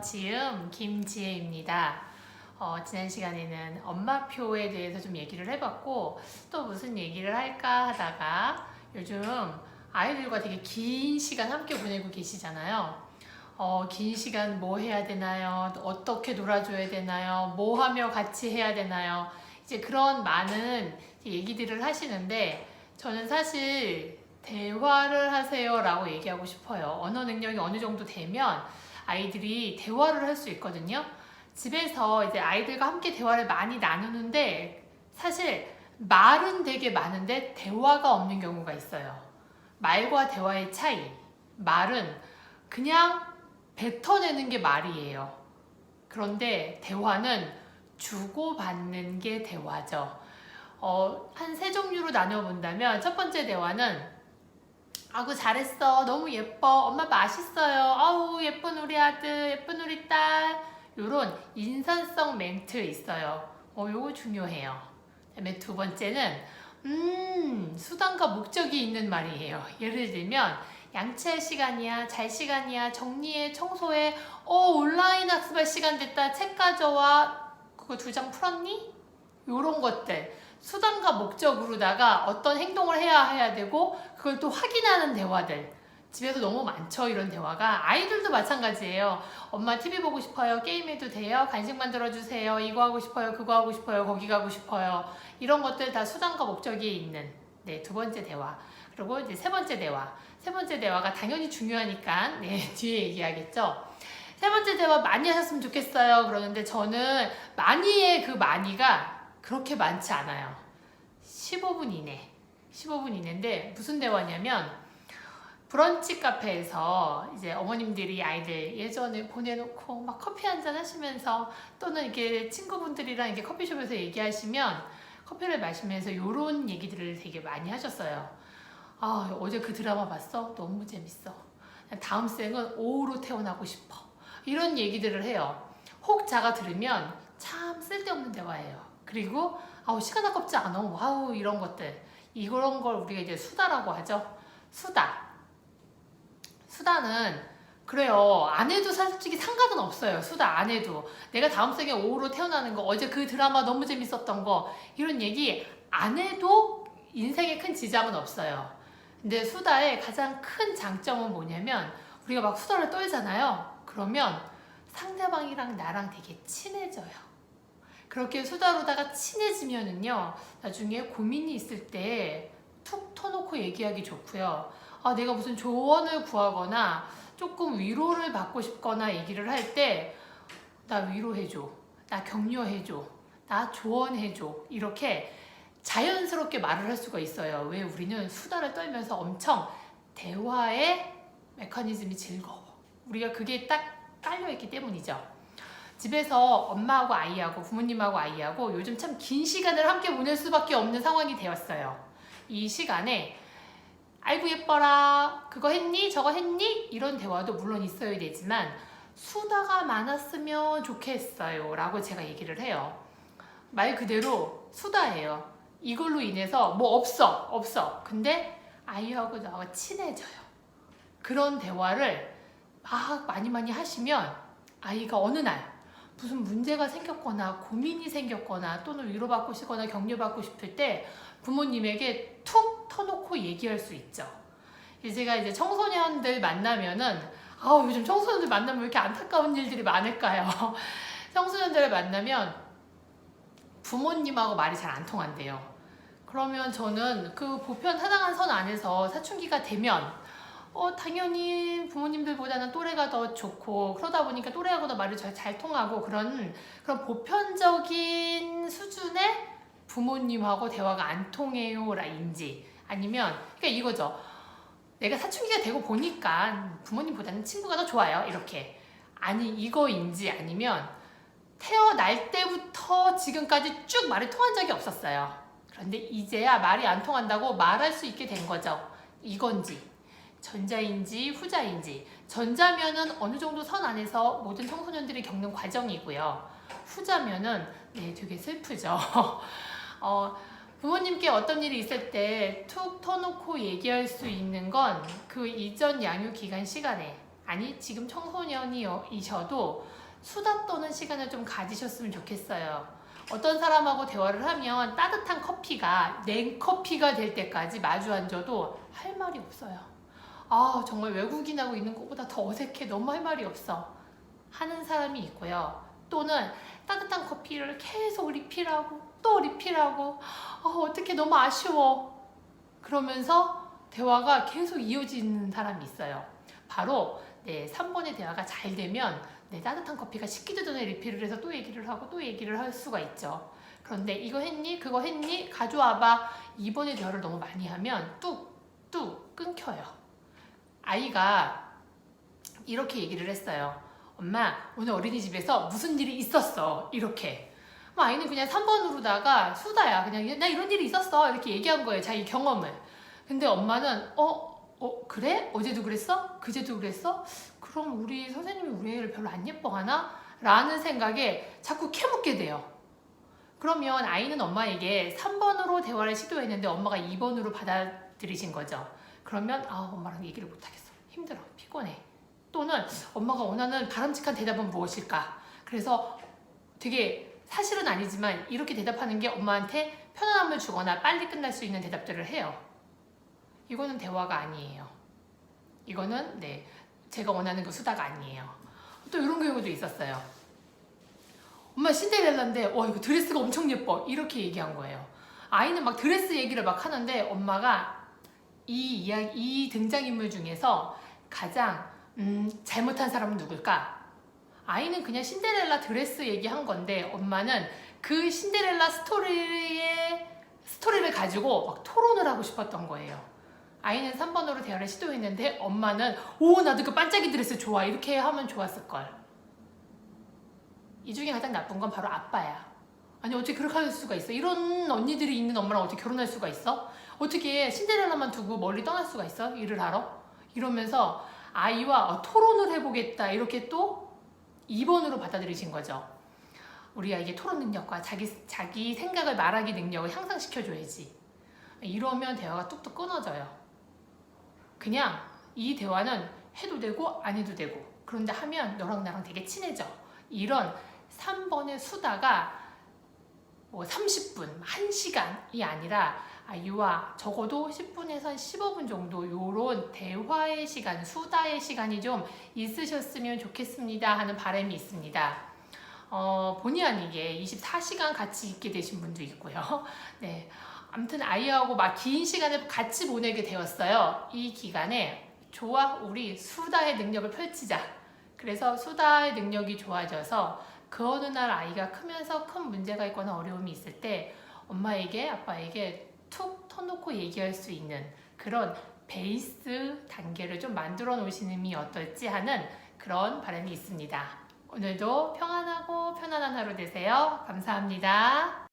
지음 김지혜입니다. 지난 시간에는 엄마표에 대해서 좀 얘기를 해봤고 또 무슨 얘기를 할까 하다가 요즘 아이들과 되게 긴 시간 함께 보내고 계시잖아요. 긴 시간 뭐 해야 되나요? 어떻게 놀아줘야 되나요? 뭐 하며 같이 해야 되나요? 이제 그런 많은 얘기들을 하시는데 저는 사실 대화를 하세요 라고 얘기하고 싶어요. 언어 능력이 어느 정도 되면 아이들이 대화를 할 수 있거든요. 집에서 이제 아이들과 함께 대화를 많이 나누는데 사실 말은 되게 많은데 대화가 없는 경우가 있어요. 말과 대화의 차이. 말은 그냥 뱉어내는 게 말이에요. 그런데 대화는 주고받는 게 대화죠. 한 세 종류로 나눠본다면 첫 번째 대화는 아구 잘했어. 너무 예뻐. 엄마 맛있어요. 아우 예쁜 우리 아들, 예쁜 우리 딸. 요런 인사성 멘트 있어요. 요거 중요해요. 그다음에 두 번째는 수단과 목적이 있는 말이에요. 예를 들면 양치할 시간이야, 잘 시간이야, 정리해, 청소해. 온라인 학습할 시간 됐다. 책 가져와. 그거 2장 풀었니? 요런 것들. 수단과 목적으로다가 어떤 행동을 해야 되고 그걸 또 확인하는 대화들 집에서 너무 많죠. 이런 대화가 아이들도 마찬가지예요. 엄마 TV 보고 싶어요. 게임해도 돼요? 간식 만들어주세요. 이거 하고 싶어요. 그거 하고 싶어요. 거기 가고 싶어요. 이런 것들 다 수단과 목적이 있는 두 번째 대화. 그리고 이제 세 번째 대화. 세 번째 대화가 당연히 중요하니까 뒤에 얘기하겠죠. 세 번째 대화 많이 하셨으면 좋겠어요. 그러는데 저는 많이의 그 많이가 그렇게 많지 않아요. 15분 이내. 15분 이내인데 무슨 대화냐면 브런치 카페에서 이제 어머님들이 아이들 예전에 보내놓고 막 커피 한잔 하시면서 또는 이렇게 친구분들이랑 이렇게 커피숍에서 얘기하시면 커피를 마시면서 이런 얘기들을 되게 많이 하셨어요. 어제 그 드라마 봤어? 너무 재밌어. 다음 생은 오후로 태어나고 싶어. 이런 얘기들을 해요. 혹 자가 들으면 참 쓸데없는 대화예요. 그리고 시간 아깝지 않아. 와우 이런 것들. 이런 걸 우리가 이제 수다라고 하죠. 수다는 그래요. 안 해도 솔직히 상관은 없어요. 수다 안 해도. 내가 다음 생에 오후로 태어나는 거, 어제 그 드라마 너무 재밌었던 거 이런 얘기 안 해도 인생에 큰 지장은 없어요. 근데 수다의 가장 큰 장점은 뭐냐면 우리가 막 수다를 떨잖아요. 그러면 상대방이랑 나랑 되게 친해져요. 그렇게 수다로다가 친해지면은요, 나중에 고민이 있을 때 툭 터놓고 얘기하기 좋고요. 내가 무슨 조언을 구하거나 조금 위로를 받고 싶거나 얘기를 할 때, 나 위로해줘. 나 격려해줘. 나 조언해줘. 이렇게 자연스럽게 말을 할 수가 있어요. 왜 우리는 수다를 떨면서 엄청 대화의 메커니즘이 즐거워. 우리가 그게 딱 깔려있기 때문이죠. 집에서 엄마하고 아이하고 부모님하고 아이하고 요즘 참 긴 시간을 함께 보낼 수밖에 없는 상황이 되었어요. 이 시간에 아이고 예뻐라 그거 했니? 저거 했니? 이런 대화도 물론 있어야 되지만 수다가 많았으면 좋겠어요 라고 제가 얘기를 해요. 말 그대로 수다예요. 이걸로 인해서 뭐 없어. 근데 아이하고 나하고 친해져요. 그런 대화를 막 많이 하시면 아이가 어느 날 무슨 문제가 생겼거나 고민이 생겼거나 또는 위로받고 싶거나 격려받고 싶을 때 부모님에게 툭 터놓고 얘기할 수 있죠. 제가 이제 청소년들 만나면은 요즘 청소년들 만나면 왜 이렇게 안타까운 일들이 많을까요? 청소년들을 만나면 부모님하고 말이 잘 안 통한대요. 그러면 저는 그 보편 타당한 선 안에서 사춘기가 되면 당연히 부모님들보다는 또래가 더 좋고 그러다 보니까 또래하고도 말을 잘 통하고 그런 보편적인 수준의 부모님하고 대화가 안 통해요 라인지 아니면 그러니까 이거죠. 내가 사춘기가 되고 보니까 부모님보다는 친구가 더 좋아요 이렇게 아니 이거인지 아니면 태어날 때부터 지금까지 쭉 말이 통한 적이 없었어요. 그런데 이제야 말이 안 통한다고 말할 수 있게 된 거죠. 이건지 전자인지 후자인지. 전자면은 어느 정도 선 안에서 모든 청소년들이 겪는 과정이고요. 후자면은 되게 슬프죠. 부모님께 어떤 일이 있을 때 툭 터놓고 얘기할 수 있는 건 그 이전 양육 기간 시간에 아니 지금 청소년이셔도 수다 떠는 시간을 좀 가지셨으면 좋겠어요. 어떤 사람하고 대화를 하면 따뜻한 커피가 냉커피가 될 때까지 마주 앉아도 할 말이 없어요. 아 정말 외국인하고 있는 것보다 더 어색해. 너무 할 말이 없어. 하는 사람이 있고요. 또는 따뜻한 커피를 계속 리필하고 또 리필하고 어떻게 너무 아쉬워. 그러면서 대화가 계속 이어지는 사람이 있어요. 바로 3번의 대화가 잘 되면 따뜻한 커피가 식기도 전에 리필을 해서 또 얘기를 하고 또 얘기를 할 수가 있죠. 그런데 이거 했니? 그거 했니? 가져와봐. 2번의 대화를 너무 많이 하면 뚝뚝 끊겨요. 아이가 이렇게 얘기를 했어요. 엄마 오늘 어린이집에서 무슨 일이 있었어. 이렇게. 아이는 그냥 3번으로다가 수다야. 그냥 나 이런 일이 있었어. 이렇게 얘기한 거예요. 자기 경험을. 근데 엄마는 그래? 어제도 그랬어? 그제도 그랬어? 그럼 우리 선생님이 우리 애를 별로 안 예뻐하나? 라는 생각에 자꾸 캐묻게 돼요. 그러면 아이는 엄마에게 3번으로 대화를 시도했는데 엄마가 2번으로 받아들이신 거죠. 그러면 엄마랑 얘기를 못하겠어. 힘들어. 피곤해. 또는 엄마가 원하는 바람직한 대답은 무엇일까? 그래서 되게 사실은 아니지만 이렇게 대답하는 게 엄마한테 편안함을 주거나 빨리 끝날 수 있는 대답들을 해요. 이거는 대화가 아니에요. 이거는 제가 원하는 그 수다가 아니에요. 또 이런 경우도 있었어요. 엄마 신데렐라인데 이거 드레스가 엄청 예뻐. 이렇게 얘기한 거예요. 아이는 막 드레스 얘기를 막 하는데 엄마가 이 등장인물 중에서 가장 잘못한 사람은 누굴까? 아이는 그냥 신데렐라 드레스 얘기한 건데 엄마는 그 신데렐라 스토리를 가지고 막 토론을 하고 싶었던 거예요. 아이는 3번으로 대화를 시도했는데 엄마는 나도 그 반짝이 드레스 좋아. 이렇게 하면 좋았을걸. 이 중에 가장 나쁜 건 바로 아빠야. 아니 어떻게 그렇게 할 수가 있어? 이런 언니들이 있는 엄마랑 어떻게 결혼할 수가 있어? 어떻게 신데렐라만 두고 멀리 떠날 수가 있어? 일을 하러? 이러면서 아이와 토론을 해보겠다. 이렇게 또 2번으로 받아들이신 거죠. 우리 아이에게 토론 능력과 자기 생각을 말하기 능력을 향상시켜줘야지. 이러면 대화가 뚝뚝 끊어져요. 그냥 이 대화는 해도 되고 안 해도 되고 그런데 하면 너랑 나랑 되게 친해져. 이런 3번의 수다가 30분, 1시간이 아니라 아이와 적어도 10분에서 15분 정도 이런 대화의 시간, 수다의 시간이 좀 있으셨으면 좋겠습니다 하는 바람이 있습니다. 본의 아니게 24시간 같이 있게 되신 분도 있고요. 아무튼 아이하고 막 긴 시간을 같이 보내게 되었어요. 이 기간에 좋아, 우리 수다의 능력을 펼치자. 그래서 수다의 능력이 좋아져서 그 어느 날 아이가 크면서 큰 문제가 있거나 어려움이 있을 때 엄마에게 아빠에게 툭 터놓고 얘기할 수 있는 그런 베이스 단계를 좀 만들어 놓으시는 게 어떨지 하는 그런 바람이 있습니다. 오늘도 평안하고 편안한 하루 되세요. 감사합니다.